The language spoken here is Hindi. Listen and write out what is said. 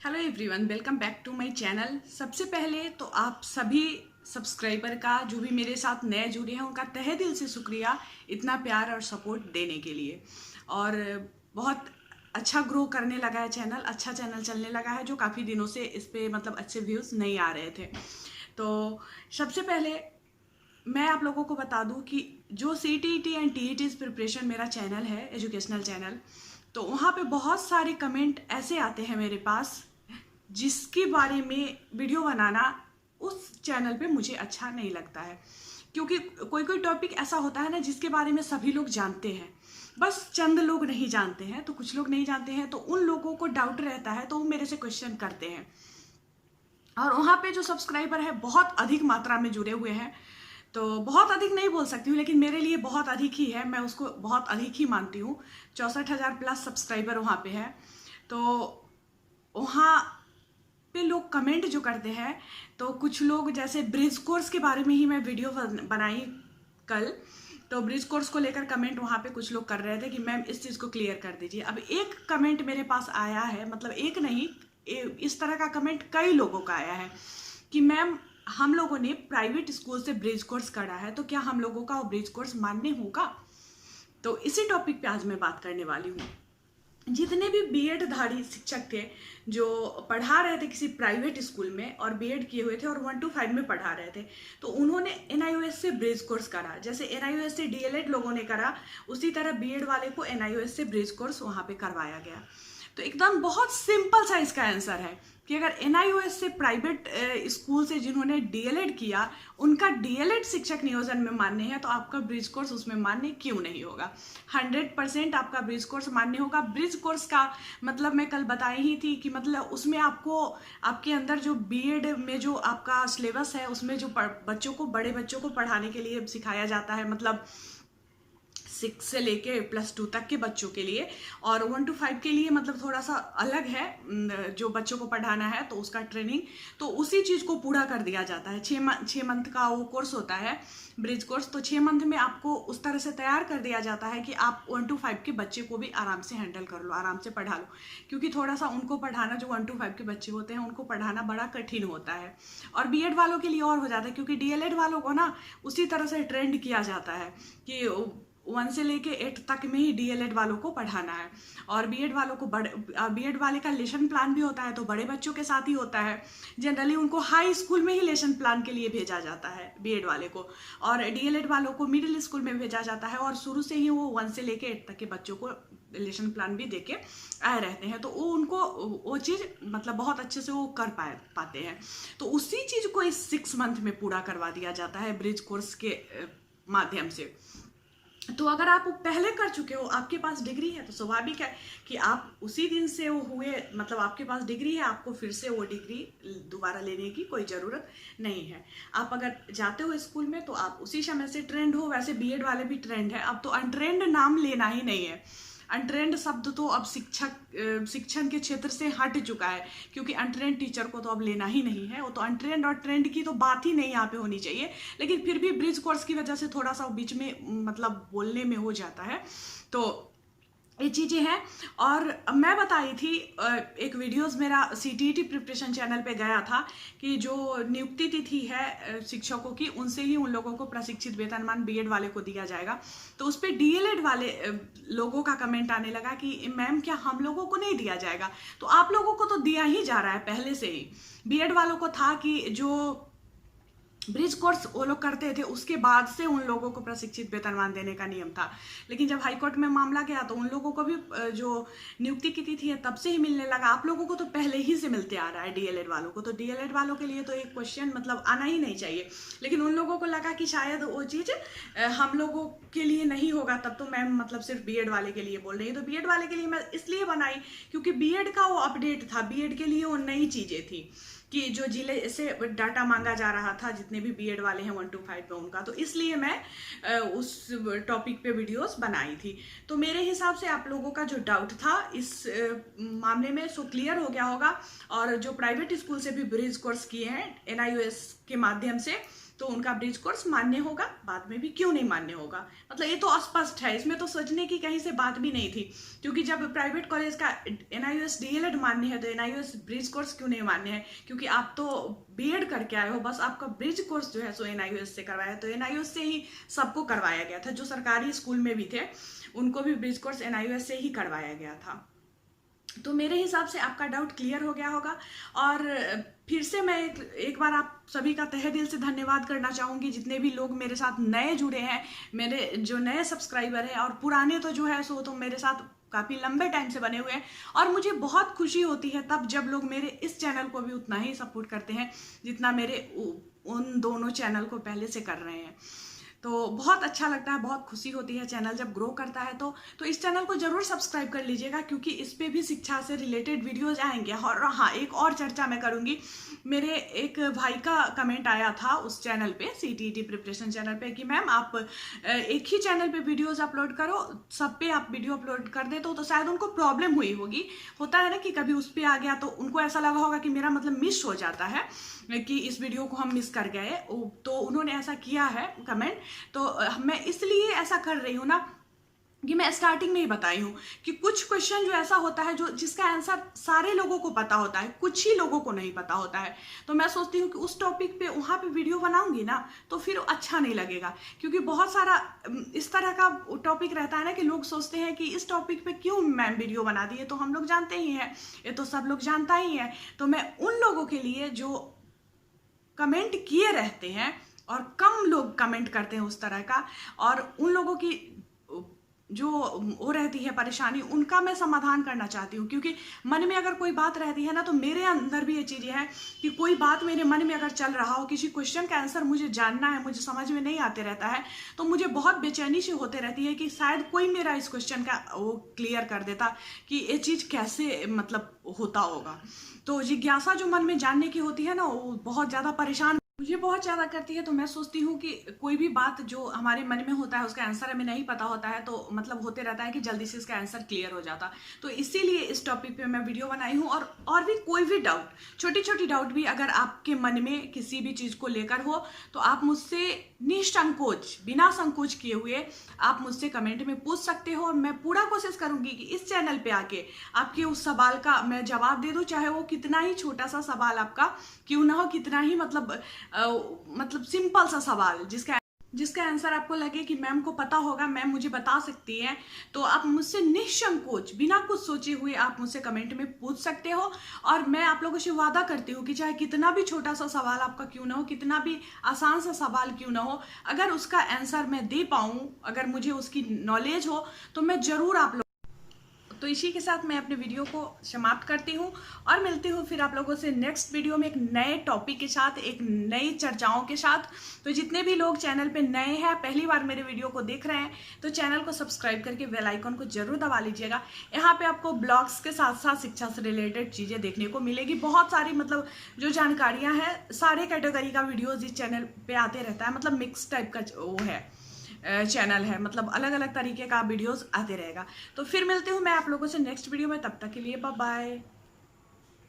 Hello everyone, welcome back to my channel. सबसे पहले तो आप सभी सब्सक्राइबर का, जो भी मेरे साथ नए जुड़े हैं, उनका तहे दिल से शुक्रिया इतना प्यार और सपोर्ट देने के लिए। और बहुत अच्छा ग्रो करने लगा है चैनल, अच्छा चैनल चलने लगा है, जो काफ़ी दिनों से इस पर मतलब अच्छे व्यूज़ नहीं आ रहे थे। तो सबसे पहले मैं आप लोगों को बता दूं कि जो CTET एंड TET प्रिपरेशन मेरा चैनल है, एजुकेशनल चैनल, तो वहाँ पे बहुत सारे कमेंट ऐसे आते हैं मेरे पास जिसके बारे में वीडियो बनाना उस चैनल पे मुझे अच्छा नहीं लगता है। क्योंकि कोई कोई टॉपिक ऐसा होता है ना जिसके बारे में सभी लोग जानते हैं, बस चंद लोग नहीं जानते हैं। तो कुछ लोग नहीं जानते हैं तो उन लोगों को डाउट रहता है, तो वो मेरे से क्वेश्चन करते हैं। और वहाँ पे जो सब्सक्राइबर है बहुत अधिक मात्रा में जुड़े हुए हैं, तो बहुत अधिक नहीं बोल सकती हूँ, लेकिन मेरे लिए बहुत अधिक ही है, मैं उसको बहुत अधिक ही मानती हूँ। 64,000 प्लस सब्सक्राइबर वहाँ पे है। तो वहाँ पे लोग कमेंट जो करते हैं, तो कुछ लोग, जैसे ब्रिज कोर्स के बारे में ही मैं वीडियो बनाई कल, तो ब्रिज कोर्स को लेकर कमेंट वहाँ पे कुछ लोग कर रहे थे कि मैम इस चीज़ को क्लियर कर दीजिए। अब एक कमेंट मेरे पास आया है, मतलब एक नहीं, इस तरह का कमेंट कई लोगों का आया है कि मैम हम लोगों ने प्राइवेट स्कूल से ब्रिज कोर्स करा है, तो क्या हम लोगों का वो ब्रिज कोर्स मान्य होगा। तो इसी टॉपिक पे आज मैं बात करने वाली हूँ। जितने भी बीएड धारी शिक्षक थे जो पढ़ा रहे थे किसी प्राइवेट स्कूल में और बीएड किए हुए थे और 1 to 5 में पढ़ा रहे थे, तो उन्होंने NIOS से ब्रिज कोर्स करा। जैसे NIOS से DLED लोगों ने करा, उसी तरह बीएड वाले को NIOS से ब्रिज कोर्स वहाँ पे करवाया गया। तो एकदम बहुत सिंपल सा इसका आंसर है कि अगर NIOS से प्राइवेट स्कूल से जिन्होंने DLED किया, उनका DLED शिक्षक नियोजन में मान्य है, तो आपका ब्रिज कोर्स उसमें मान्य क्यों नहीं होगा। 100% आपका ब्रिज कोर्स मान्य होगा। ब्रिज कोर्स का मतलब मैं कल बताई ही थी कि मतलब उसमें आपको, आपके अंदर जो बीएड में जो आपका सिलेबस है, उसमें जो बच्चों को, बड़े बच्चों को पढ़ाने के लिए सिखाया जाता है, मतलब 6 से लेके +2 तक के बच्चों के लिए, और 1 to 5 के लिए मतलब थोड़ा सा अलग है, जो बच्चों को पढ़ाना है तो उसका ट्रेनिंग, तो उसी चीज़ को पूरा कर दिया जाता है। 6 मंथ का वो कोर्स होता है ब्रिज कोर्स, तो 6 मंथ में आपको उस तरह से तैयार कर दिया जाता है कि आप 1 to 5 के बच्चे को भी आराम से हैंडल कर लो, आराम से पढ़ा लो। क्योंकि थोड़ा सा उनको पढ़ाना, जो 1 to 5 के बच्चे होते हैं उनको पढ़ाना बड़ा कठिन होता है। और बीएड वालों के लिए और हो जाता है, क्योंकि DLED वालों को ना उसी तरह से ट्रेंड किया जाता है कि 1 से लेके 8 तक में ही DLED वालों को पढ़ाना है। और बीएड वालों को बीएड वाले का लेसन प्लान भी होता है, तो बड़े बच्चों के साथ ही होता है। जनरली उनको हाई स्कूल में ही लेसन प्लान के लिए भेजा जाता है बीएड वाले को, और DLED वालों को मिडिल स्कूल में भेजा जाता है। और शुरू से ही वो 1 से लेके 8 तक के बच्चों को लेसन प्लान भी देके आए रहते हैं, तो वो उनको वो चीज़ मतलब बहुत अच्छे से वो कर पाते हैं। तो उसी चीज़ को इस 6 मंथ में पूरा करवा दिया जाता है ब्रिज कोर्स के माध्यम से। तो अगर आप पहले कर चुके हो, आपके पास डिग्री है, तो स्वाभाविक है कि आप उसी दिन से वो हुए, मतलब आपके पास डिग्री है, आपको फिर से वो डिग्री दोबारा लेने की कोई ज़रूरत नहीं है। आप अगर जाते हो स्कूल में तो आप उसी समय से ट्रेंड हो। वैसे बीएड वाले भी ट्रेंड है, अब तो अनट्रेंड नाम लेना ही नहीं है। अनट्रेंड शब्द तो अब शिक्षण के क्षेत्र से हट चुका है, क्योंकि अनट्रेंड टीचर को तो अब लेना ही नहीं है। वो तो अनट्रेंड और ट्रेंड की तो बात ही नहीं यहाँ पे होनी चाहिए। लेकिन फिर भी ब्रिज कोर्स की वजह से थोड़ा सा बीच में मतलब बोलने में हो जाता है, तो ये चीज़ें हैं। और मैं बताई थी, एक वीडियोस मेरा CTET प्रिपरेशन चैनल पे गया था कि जो नियुक्ति तिथि है शिक्षकों की, उनसे ही उन लोगों को प्रशिक्षित वेतनमान बीएड वाले को दिया जाएगा। तो उस पर DLED वाले लोगों का कमेंट आने लगा कि मैम क्या हम लोगों को नहीं दिया जाएगा। तो आप लोगों को तो दिया ही जा रहा है पहले से ही। बीएड वालों को था कि जो ब्रिज कोर्स वो लोग करते थे उसके बाद से उन लोगों को प्रशिक्षित वेतनमान देने का नियम था। लेकिन जब हाईकोर्ट में मामला गया तो उन लोगों को भी जो नियुक्ति की तिथि है तब से ही मिलने लगा। आप लोगों को तो पहले ही से मिलते आ रहा है, DLED वालों को तो, DLED वालों के लिए तो एक क्वेश्चन मतलब आना ही नहीं चाहिए। लेकिन उन लोगों को लगा कि शायद वो चीज़ हम लोगों के लिए नहीं होगा, तब तो मैम मतलब सिर्फ बीएड वाले के लिए बोल रही है। तो बीएड वाले के लिए मैं इसलिए बनाई क्योंकि बीएड का वो अपडेट था, बीएड के लिए वो नई चीज़ें थी कि जो जिले से डाटा मांगा जा रहा था, जितने भी बीएड वाले हैं 1 to 5 पे उनका, तो इसलिए मैं उस टॉपिक पे वीडियोस बनाई थी। तो मेरे हिसाब से आप लोगों का जो डाउट था इस मामले में सो क्लियर हो गया होगा। और जो प्राइवेट स्कूल से भी ब्रिज कोर्स किए हैं NIOS के माध्यम से, तो उनका ब्रिज कोर्स मान्य होगा, बाद में भी क्यों नहीं मान्य होगा। मतलब ये तो अस्पष्ट है, इसमें तो सोचने की कहीं से बात भी नहीं थी, क्योंकि जब प्राइवेट कॉलेज का NIOS DLED मान्य है तो NIOS ब्रिज कोर्स क्यों नहीं मान्य है, क्योंकि आप तो BEd करके आए हो, बस आपका ब्रिज कोर्स जो है सो NIOS से करवाया, तो NIOS से ही सबको करवाया गया था। जो सरकारी स्कूल में भी थे उनको भी ब्रिज कोर्स NIOS से ही करवाया गया था। तो मेरे हिसाब से आपका डाउट क्लियर हो गया होगा। और फिर से मैं एक बार आप सभी का तहे दिल से धन्यवाद करना चाहूँगी, जितने भी लोग मेरे साथ नए जुड़े हैं, मेरे जो नए सब्सक्राइबर हैं, और पुराने तो जो है सो तो मेरे साथ काफ़ी लंबे टाइम से बने हुए हैं। और मुझे बहुत खुशी होती है तब जब लोग मेरे इस चैनल को भी उतना ही सपोर्ट करते हैं जितना मेरे उन दोनों चैनल को पहले से कर रहे हैं। तो बहुत अच्छा लगता है, बहुत खुशी होती है चैनल जब ग्रो करता है। तो इस चैनल को जरूर सब्सक्राइब कर लीजिएगा, क्योंकि इस पे भी शिक्षा से रिलेटेड वीडियोज आएंगे। और हाँ, एक और चर्चा मैं करूँगी, मेरे एक भाई का कमेंट आया था उस चैनल पे, CTET प्रिपरेशन चैनल पे, कि मैम आप एक ही चैनल पे वीडियोज अपलोड करो, सब पे आप वीडियो अपलोड कर दे। तो शायद उनको प्रॉब्लम हुई होगी, होता है ना कि कभी उस पर आ गया तो उनको ऐसा लगा होगा कि मेरा मतलब मिस हो जाता है, कि इस वीडियो को हम मिस कर गए। तो उन्होंने ऐसा किया है कमेंट। तो मैं इसलिए ऐसा कर रही हूँ ना कि मैं स्टार्टिंग में ही बताई हूँ कि कुछ क्वेश्चन जो ऐसा होता है जो जिसका आंसर सारे लोगों को पता होता है, कुछ ही लोगों को नहीं पता होता है। तो मैं सोचती हूँ कि उस टॉपिक पे वहाँ पे वीडियो बनाऊंगी ना तो फिर अच्छा नहीं लगेगा, क्योंकि बहुत सारा इस तरह का टॉपिक रहता है ना कि लोग सोचते हैं कि इस टॉपिक पे क्यों मैम वीडियो बना दी है, तो हम लोग जानते ही हैं, ये तो सब लोग जानता ही है। तो मैं उन लोगों के लिए जो कमेंट किए रहते हैं, और कम लोग कमेंट करते हैं उस तरह का, और उन लोगों की जो वो रहती है परेशानी, उनका मैं समाधान करना चाहती हूँ। क्योंकि मन में अगर कोई बात रहती है ना, तो मेरे अंदर भी ये चीज़ें हैं कि कोई बात मेरे मन में अगर चल रहा हो, किसी क्वेश्चन का आंसर मुझे जानना है, मुझे समझ में नहीं आते रहता है, तो मुझे बहुत बेचैनी सी होते रहती है कि शायद कोई मेरा इस क्वेश्चन का वो क्लियर कर देता कि ये चीज़ कैसे मतलब होता होगा। तो जिज्ञासा जो मन में जानने की होती है ना, वो बहुत ज़्यादा परेशान मुझे बहुत ज़्यादा करती है। तो मैं सोचती हूँ कि कोई भी बात जो हमारे मन में होता है उसका आंसर हमें नहीं पता होता है, तो मतलब होते रहता है कि जल्दी से इसका आंसर क्लियर हो जाता। तो इसीलिए इस टॉपिक पे मैं वीडियो बनाई हूँ। और भी कोई भी डाउट, छोटी छोटी डाउट भी अगर आपके मन में किसी भी चीज़ को लेकर हो, तो आप मुझसे निसंकोच, बिना संकोच किए हुए आप मुझसे कमेंट में पूछ सकते हो। और मैं पूरा कोशिश करूँगी कि इस चैनल पे आके आपके उस सवाल का मैं जवाब दे दूँ, चाहे वो कितना ही छोटा सा सवाल आपका क्यों ना हो, कितना ही मतलब सिंपल सा सवाल जिसका आंसर आपको लगे कि मैम को पता होगा, मैम मुझे बता सकती है, तो आप मुझसे निसंकोच बिना कुछ सोचे हुए आप मुझसे कमेंट में पूछ सकते हो। और मैं आप लोगों से वादा करती हूँ कि चाहे कितना भी छोटा सा सवाल आपका क्यों ना हो, कितना भी आसान सा सवाल क्यों ना हो, अगर उसका आंसर मैं दे पाऊँ, अगर मुझे उसकी नॉलेज हो, तो मैं ज़रूर आप लोग। तो इसी के साथ मैं अपने वीडियो को समाप्त करती हूँ और मिलती हूँ फिर आप लोगों से नेक्स्ट वीडियो में एक नए टॉपिक के साथ, एक नई चर्चाओं के साथ। तो जितने भी लोग चैनल पे नए हैं, पहली बार मेरे वीडियो को देख रहे हैं, तो चैनल को सब्सक्राइब करके बेल आइकन को जरूर दबा लीजिएगा। यहाँ पे आपको ब्लॉग्स के साथ साथ शिक्षा से रिलेटेड चीज़ें देखने को मिलेगी, बहुत सारी मतलब जो जानकारियाँ हैं, सारे कैटेगरी का वीडियोज़ इस चैनल पर आते रहता है। मतलब मिक्स टाइप का वो है चैनल है, मतलब अलग अलग तरीके का वीडियोस आते रहेगा। तो फिर मिलती हूँ मैं आप लोगों से नेक्स्ट वीडियो में, तब तक के लिए बाय बाय।